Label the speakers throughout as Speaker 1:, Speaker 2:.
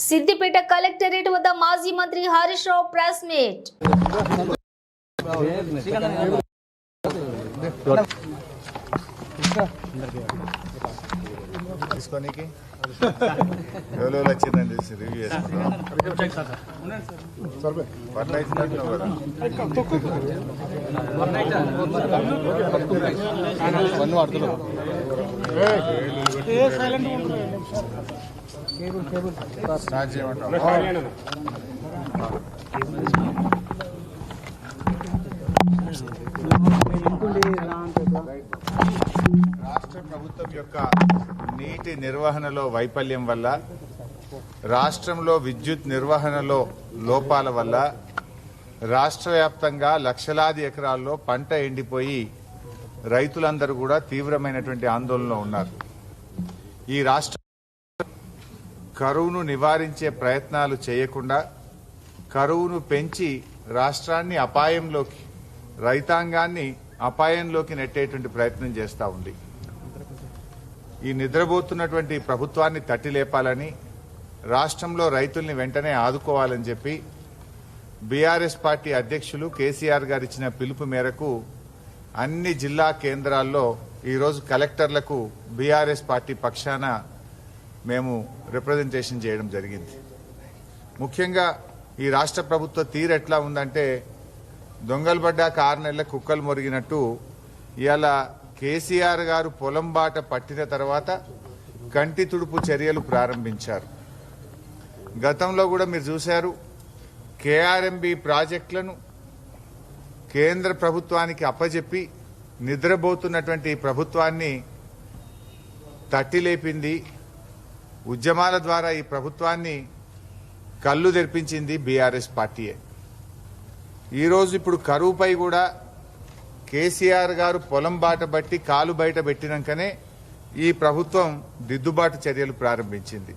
Speaker 1: Siddipet collectorate వద్ద మాజీ మంత్రి హరీష్ రావు ప్రెస్ మీట్.
Speaker 2: తీసుకోనికి ఎవరో వచ్చిందని తెలిసి రివ్యూ చేసుకుంటాం. స్టార్ట్ చేయమంటాం. రాష్ట్ర ప్రభుత్వం యొక్క నీటి నిర్వహణలో వైఫల్యం వల్ల, రాష్ట్రంలో విద్యుత్ నిర్వహణలో లోపాల వల్ల రాష్ట్ర వ్యాప్తంగా లక్షలాది ఎకరాల్లో పంట ఎండిపోయి రైతులందరూ కూడా తీవ్రమైనటువంటి ఆందోళనలో ఉన్నారు. ఈ రాష్ట్ర కరువును నివారించే ప్రయత్నాలు చేయకుండా కరువును పెంచి రాష్ట్రాన్ని అపాయంలోకి, రైతాంగాన్ని అపాయంలోకి నెట్టేటువంటి ప్రయత్నం చేస్తూ ఉంది. ఈ నిద్రపోతున్నటువంటి ప్రభుత్వాన్ని తట్టి లేపాలని, రాష్ట్రంలో రైతుల్ని వెంటనే ఆదుకోవాలని చెప్పి బీఆర్ఎస్ పార్టీ అధ్యక్షులు కేసీఆర్ గారు ఇచ్చిన పిలుపు మేరకు అన్ని జిల్లా కేంద్రాల్లో ఈరోజు కలెక్టర్లకు బీఆర్ఎస్ పార్టీ పక్షాన మేము రిప్రజెంటేషన్ చేయడం జరిగింది. ముఖ్యంగా ఈ రాష్ట్ర ప్రభుత్వ తీరు ఎట్లా ఉందంటే, దొంగలు పడ్డాక 6 నెలల కుక్కలు మొరిగినట్టు ఇవాళ కేసీఆర్ గారు పొలం బాట పట్టిన తర్వాత కంటి తుడుపు చర్యలు ప్రారంభించారు. గతంలో కూడా మీరు చూశారు, కేఆర్ఎంబీ ప్రాజెక్టులను కేంద్ర ప్రభుత్వానికి అప్పజెప్పి నిద్రపోతున్నటువంటి ప్రభుత్వాన్ని తట్టిలేపింది. ఉద్యమాల ద్వారా ఈ ప్రభుత్వాన్ని కళ్ళు తెరిపించింది బీఆర్ఎస్ పార్టీయే. ఈరోజు ఇప్పుడు కరువుపై కూడా కేసీఆర్ గారు పొలం బాట బట్టి కాలు బయట పెట్టినాకనే ఈ ప్రభుత్వం దిద్దుబాటు చర్యలు ప్రారంభించింది.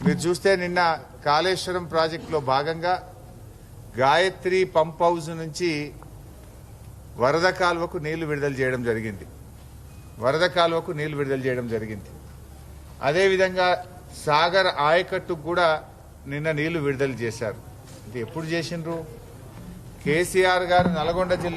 Speaker 2: మీరు చూస్తే నిన్న కాళేశ్వరం ప్రాజెక్టులో భాగంగా గాయత్రి పంప్ హౌస్ నుంచి వరద కాలువకు నీళ్లు విడుదల చేయడం జరిగింది. అదేవిధంగా సాగర్ ఆయకట్టుకు కూడా నిన్న నీళ్లు విడుదల చేశారు. ఇది ఎప్పుడు చేసిండ్రు? కేసీఆర్ గారు నల్గొండ జిల్లా